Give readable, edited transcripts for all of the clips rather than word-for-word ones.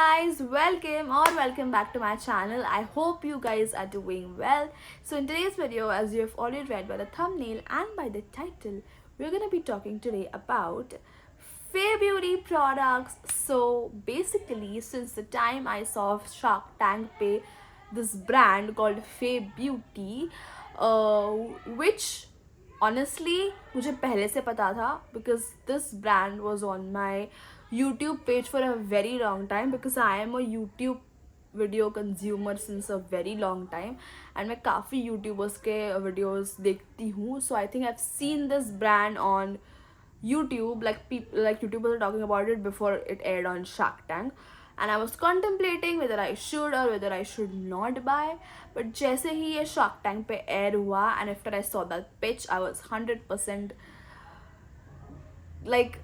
guys, welcome back to my channel. I hope you guys are doing well. So in today's video, as you have already read by the thumbnail and by the title, we're going to be talking today about Fair Beauty products. So basically, since the time I saw Shark Tank pay this brand called Fair Beauty, which honestly मुझे पहले से पता था because this brand was on my YouTube page for a very long time because I am a YouTube video consumer since a very long time and मैं काफ़ी YouTubers के videos देखती हूँ. So I think I've seen this brand on YouTube, like people, like YouTubers are talking about it before it aired on Shark Tank, and I was contemplating whether I should or whether I should not buy. But जैसे ही ये Shark Tank पे air हुआ and after I saw that pitch, I was 100% like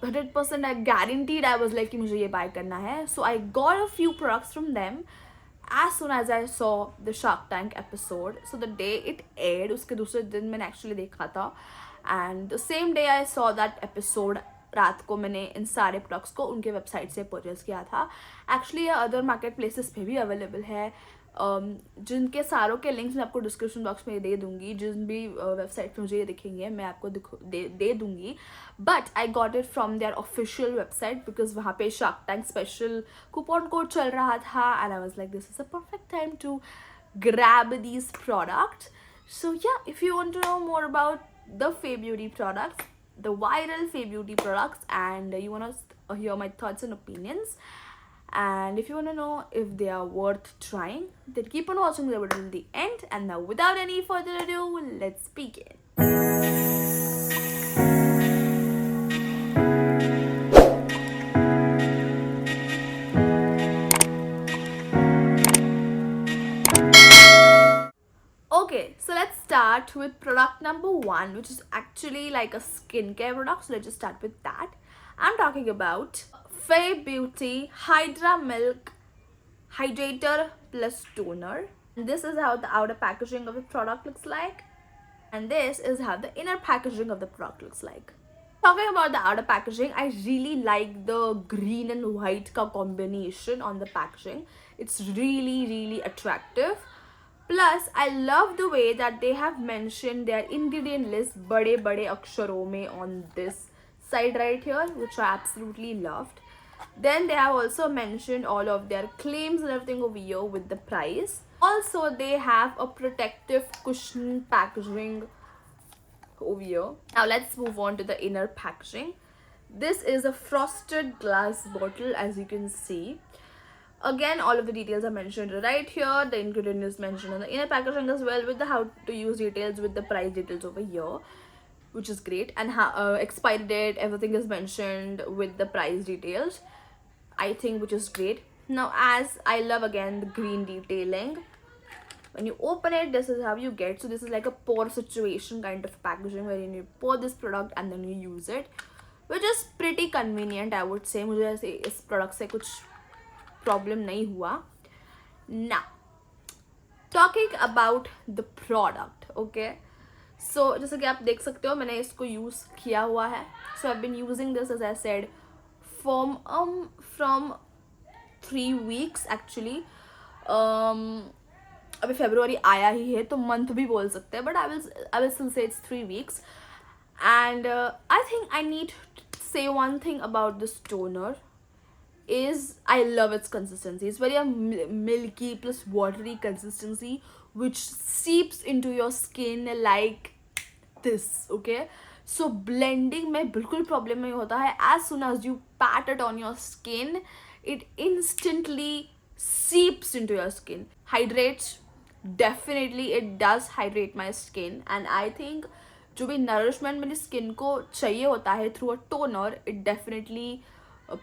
100% I guaranteed I was like कि मुझे ये buy करना है. So I got a few products from them as soon as I saw the Shark Tank episode. So the day it aired, उसके दूसरे दिन मैंने actually देखा था, and the same day I saw that episode रात को मैंने इन सारे प्रोडक्ट्स को उनके वेबसाइट से परचेज किया था. एक्चुअली ये अदर मार्केट प्लेसेस पे भी अवेलेबल है, जिनके सारों के लिंक्स मैं आपको डिस्क्रिप्शन बॉक्स में दे दूँगी. जिन भी वेबसाइट पे मुझे ये दिखेंगे मैं आपको दे दूँगी. But I got it from their official website because वहाँ पे shark tank special coupon code चल रहा था and I was like this is a perfect time to grab these products. So yeah, if you want to know more about the Fair Beauty products, the viral Fair Beauty products, and you want to hear my thoughts and opinions, and if you want to know if they are worth trying, then keep on watching the video till the end. And now without any further ado, let's begin. Okay, so let's start with product number 1, which is actually like a skincare product. So let's just start with that. I'm talking about Fair Beauty Hydra Milk Hydrator Plus Toner. And this is how the outer packaging of the product looks like. And this is how the inner packaging of the product looks like. Talking about the outer packaging, I really like the green and white combination on the packaging. It's really attractive. Plus, I love the way that they have mentioned their ingredient list बड़े अक्षरों में on this side right here, which I absolutely loved. Then they have also mentioned all of their claims and everything over here with the price. Also, they have a protective cushion packaging over here. Now let's move on to the inner packaging. This is a frosted glass bottle, as you can see. Again, all of the details are mentioned right here. The ingredient is mentioned on the inner packaging as well, with the how to use details, with the price details over here, which is great. And expiry date, everything is mentioned with the price details, I think, which is great. Now, as I love again the green detailing, when you open it, this is how you get. So this is like a pour situation kind of packaging wherein you pour this product and then you use it, which is pretty convenient, I would say. मुझे ऐसे इस product से कुछ problem नहीं हुआ. Now, talking about the product, okay? So जैसे कि आप देख सकते हो मैंने इसको यूज़ किया हुआ है. So I've been using this, as I said, from 3 weeks actually. अभी फरवरी आया ही है तो मंथ भी बोल सकते हैं, but I will still say it's 3 weeks. And I think I need to say one thing about this toner is I love its consistency. It's very milky plus watery consistency which seeps into your skin like this, okay? So blending में बिल्कुल problem नहीं होता है. As soon as you pat it on your skin, it instantly seeps into your skin. Hydrates, definitely it does hydrate my skin, and I think जो भी nourishment मेरी skin को चाहिए होता है through a toner, it definitely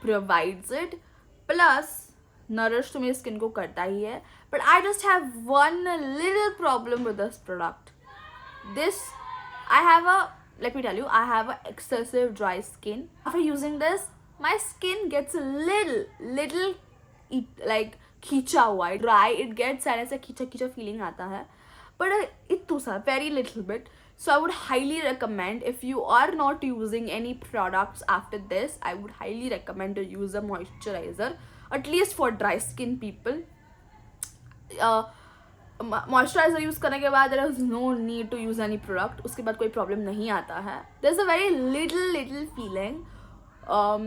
provides it. Plus nourish तो मेरी skin को करता ही है. But I just have one little problem with this product. Let me tell you, I have a excessive dry skin. After using this, my skin gets a little like खींचा हुआ है, dry. It gets ऐसे खींचा feeling आता है, but इतना सा, very little bit. So I would highly recommend, if you are not using any products after this, I would highly recommend to use a moisturizer at least for dry skin people. Moisturiser use करने के बाद there is no need to use any product, उसके बाद कोई problem नहीं आता है. There is a very little feeling,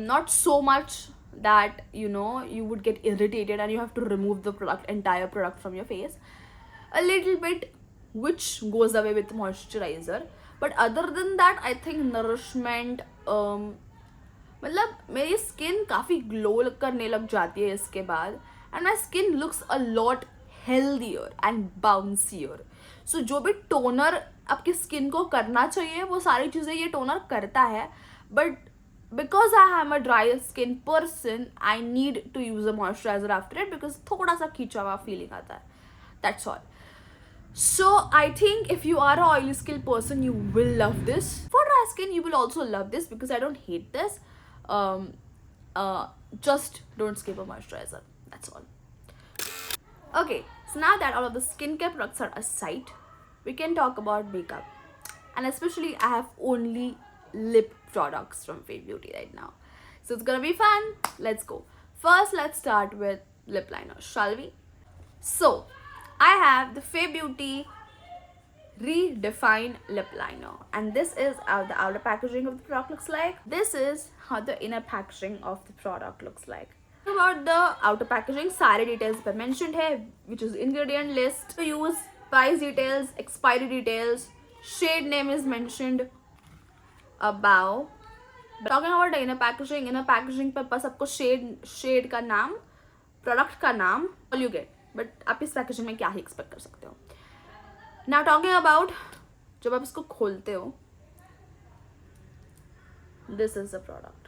not so much that you would get irritated and you have to remove the entire product from your face. A little bit, which goes away with moisturizer, but other than that I think nourishment, मतलब मेरी skin काफ़ी glow करने लग जाती है इसके बाद, and my skin looks a lot healthier and bouncier. So जो भी टोनर आपकी स्किन को करना चाहिए वो सारी चीज़ें ये टोनर करता है, but because I am a dry skin person I need to use a moisturiser after it, because थोड़ा सा खींचा हुआ फीलिंग आता है. That's all. So I think if you are a oily skin person, you will love this. For dry skin, you will also love this because I don't hate this. Um, just don't skip a moisturizer. That's all. Okay, so now that all of the skincare products are aside, we can talk about makeup. And especially, I have only lip products from Fade Beauty right now. So it's gonna be fun. Let's go. First, let's start with lip liner, shall we? So, I have the Fade Beauty Redefine Lip Liner, and this is how the outer packaging of the product looks like. This is how the inner packaging of the product looks like. About the outer packaging, सारे details पर mentioned है, which is ingredient list, to use, price details, expiry details, shade name is mentioned above. Talking about the inner packaging पर बस आपको shade का नाम, product का नाम, all you get. बट आप इस पैकेजिंग में क्या ही एक्सपेक्ट कर सकते हो. नाउ टॉकिंग अबाउट, जब आप इसको खोलते हो, this is the product.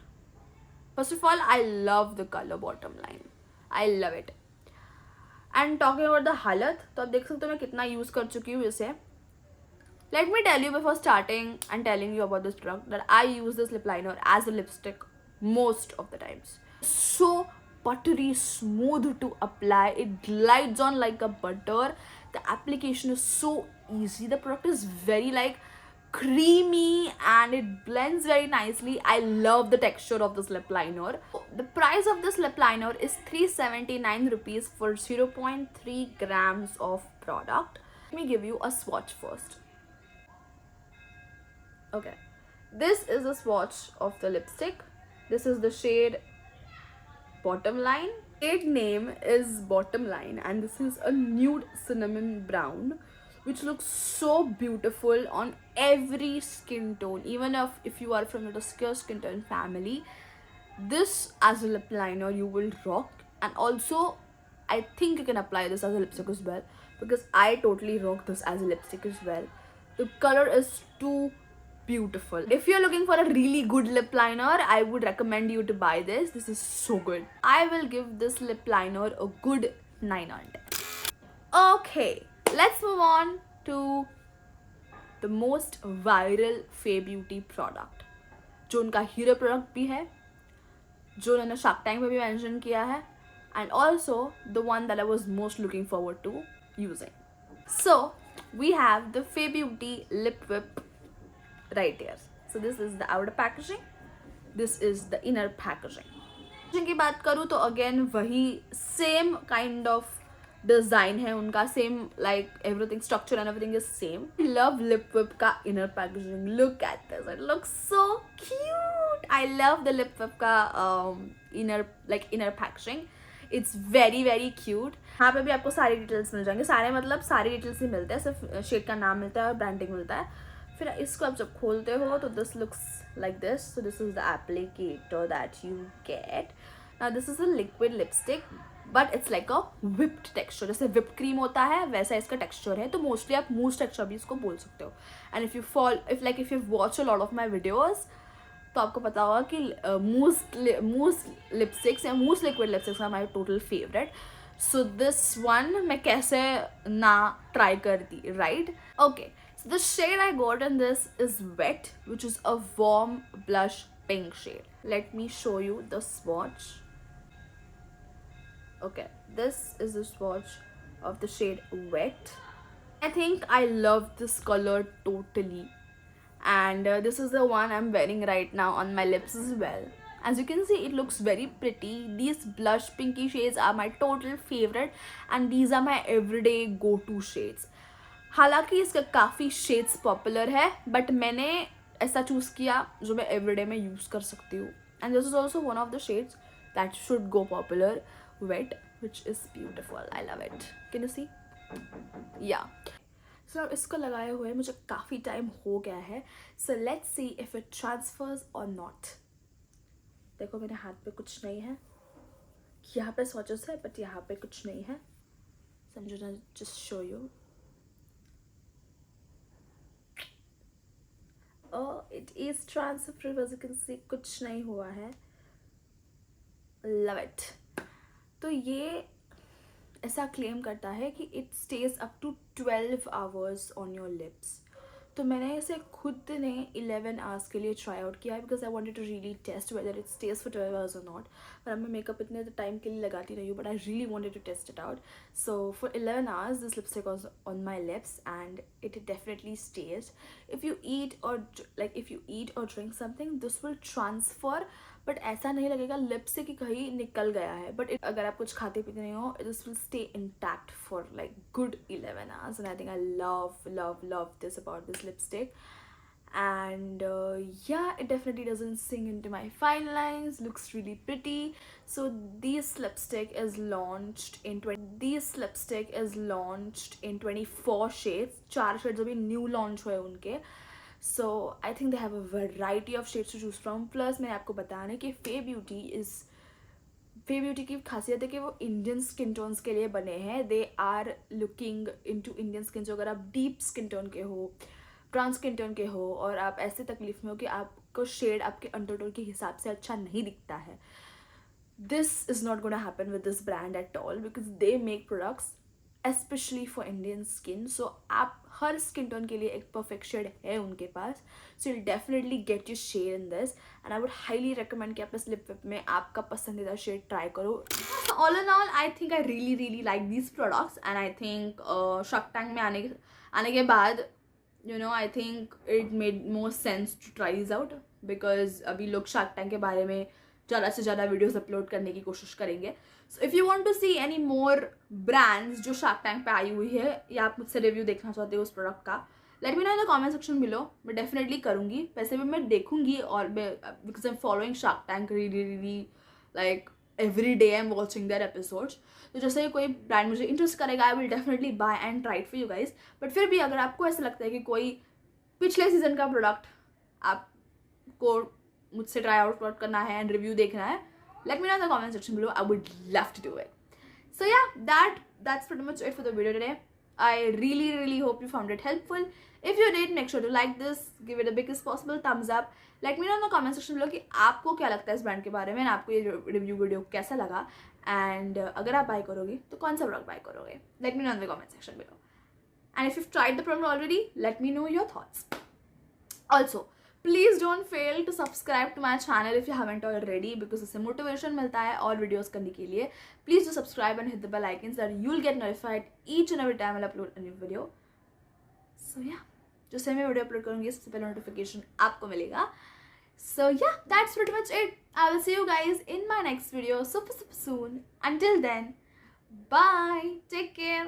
First of all I love the colour bottom line, I love it. And talking about the हालत, तो आप देख सकते हो मैं कितना यूज कर चुकी हूँ इसे. Let me tell you before starting and telling you about this product that I use this lip liner as a lipstick most of the times. So buttery smooth to apply, it glides on like a butter. The application is so easy, the product is very like creamy and it blends very nicely. I love the texture of this lip liner. The price of this lip liner is 379 rupees for 0.3 grams of product. Let me give you a swatch first. Okay, this is a swatch of the lipstick. This is the shade Bottom Line. Shade name is Bottom Line, and this is a nude cinnamon brown, which looks so beautiful on every skin tone. Even if you are from the duskier skin tone family, this as a lip liner you will rock. And also, I think you can apply this as a lipstick as well, because I totally rock this as a lipstick as well. The color is too beautiful. If you're looking for a really good lip liner, I would recommend you to buy this. This is so good. I will give this lip liner a good 9 on 10. Okay, let's move on to the most viral Fade Beauty product, जो उनका hero product भी है, जो उन्होंने shark Tank में भी mention किया है, and also the one that I was most looking forward to using. So we have the Fade Beauty Lip Whip right here. So this is the outer packaging, this is the inner packaging. की बात करूँ तो again वही same kind of design है उनका, same like everything, structure and everything is same. Love lip whip का inner packaging. Look at this, it looks so cute. I love the lip whip का inner packaging. It's very very cute. यहाँ पे भी आपको सारी details मिल जाएंगे, सारे मतलब सारी डिटेल्स ही मिलते हैं, सिर्फ शेड का नाम मिलता है और ब्रांडिंग मिलता है. फिर इसको आप जब खोलते हो तो this looks like this. So this is the applicator that you get. Now this is a liquid lipstick, but it's like a whipped texture. जैसे whipped cream होता है वैसा इसका texture है, तो mostly आप mousse texture भी इसको बोल सकते हो. And if you've watched a lot of my videos, तो आपको पता होगा कि mousse lipsticks या mousse liquid lipsticks are my total favorite. So this one मैं कैसे ना try करती, right? Okay. So the shade I got in this is Wet, which is a warm blush pink shade. Let me show you the swatch. Okay, this is the swatch of the shade Wet. I think I love this color totally, and this is the one I'm wearing right now on my lips as well. As you can see, it looks very pretty. These blush pinky shades are my total favorite and these are my everyday go to shades. हालांकि इसका काफ़ी shades popular है but मैंने ऐसा choose किया जो मैं everyday में यूज़ कर सकती हूँ. And this is also one of the shades that should go popular wet which is beautiful. I love it. Can you see? Yeah so इसको लगाए हुए मुझे काफ़ी टाइम हो गया है. So let's see if it transfers और not. देखो मेरे हाथ पे कुछ नहीं है. यहाँ पे स्वॉचेस है बट यहाँ पे कुछ नहीं है. So I am just show you. It is transferable. As you can see कुछ नहीं हुआ है. Love it. तो ये ऐसा क्लेम करता है कि it stays up to 12 hours on your lips. तो मैंने इसे खुद ने 11 आवर्स के लिए ट्राई आउट किया है because I wanted to really test whether it stays for 12 hours और नॉट. पर मैं मेकअप इतने टाइम के लिए लगाती नहीं हूँ but I really wanted to test it out. So for 11 hours this lipstick was on my lips and it definitely stays. If you eat और drink something this will transfer but ऐसा नहीं लगेगा lip से कि कहीं निकल गया है. बट अगर आप कुछ खाते पीते नहीं हो this will stay intact for like good 11 hours. And I think I love this about this lipstick. And yeah, it definitely doesn't sink into my fine lines. Looks really pretty. So this lipstick is launched in 24 shades. 4 shades अभी new launch हुए उनके. So I think they have a variety of shades to choose from. Plus मैंने आपको बताया कि फे beauty की खासियत है कि वो इंडियन स्किन टोन्स के लिए बने हैं. They are looking into Indian skin. जो अगर आप डीप स्किन टोन के हो, ब्राउन स्किन टोन के हो और आप ऐसे तकलीफ में हो कि आपको शेड आपके अंडरटोन के हिसाब से अच्छा नहीं दिखता है, this is not gonna happen with this brand at all because they make products specially for Indian skin. So आप हर स्किन टोन के लिए एक परफेक्ट शेड है उनके पास. So you definitely get your shade in this and I would highly recommend कि आप इस लिप में आपका पसंदीदा शेड ट्राई करो. All in all I think I really like these products and I think Shark Tank में आने के बाद I think it made more sense to try these out because अभी लोग शार्क टैंक के बारे में ज़्यादा से ज़्यादा वीडियोस अपलोड करने की कोशिश करेंगे. So if you want to see any more brands जो शार्क टैंक पे आई हुई है या आप मुझसे रिव्यू देखना चाहते हो उस प्रोडक्ट का, late me know in the comment section below. मैं डेफिनेटली करूँगी. वैसे भी मैं देखूँगी और because I am following shark tank really like every day I'm watching their episodes. तो जैसे कोई ब्रांड मुझे इंटरेस्ट करेगा I will definitely buy and try it for you guys. But फिर भी अगर आपको ऐसा लगता है कि कोई पिछले सीजन का प्रोडक्ट आपको मुझसे ट्राई आउट करना है एंड रिव्यू देखना है, let me know in the comment section below. I would love to do it. So yeah, that's pretty much it for the video today. I really hope you found it helpful. If you did, make sure to like this, give it the biggest possible thumbs up. Let me know in the comment section below कि आपको क्या लगता है इस brand के बारे में and आपको ये रिव्यू वीडियो कैसा लगा. एंड अगर आप बाय करोगे तो कौन सा प्रोडक्ट बाय करोगे, let me know in the comment section below. And if you've tried the product already, let me know your thoughts. Also, please don't fail to subscribe to my channel if you haven't already because इससे motivation मिलता है और videos करने के लिए. Please do subscribe and hit the bell icon so that you'll get notified each and every time I'll upload a new video. So yeah, जो से मैं वीडियो अपलोड करूँगी सबसे पहले नोटिफिकेशन आपको मिलेगा. So yeah, that's pretty much it. I will see you guys in my next video super soon. Until then, bye. Take care.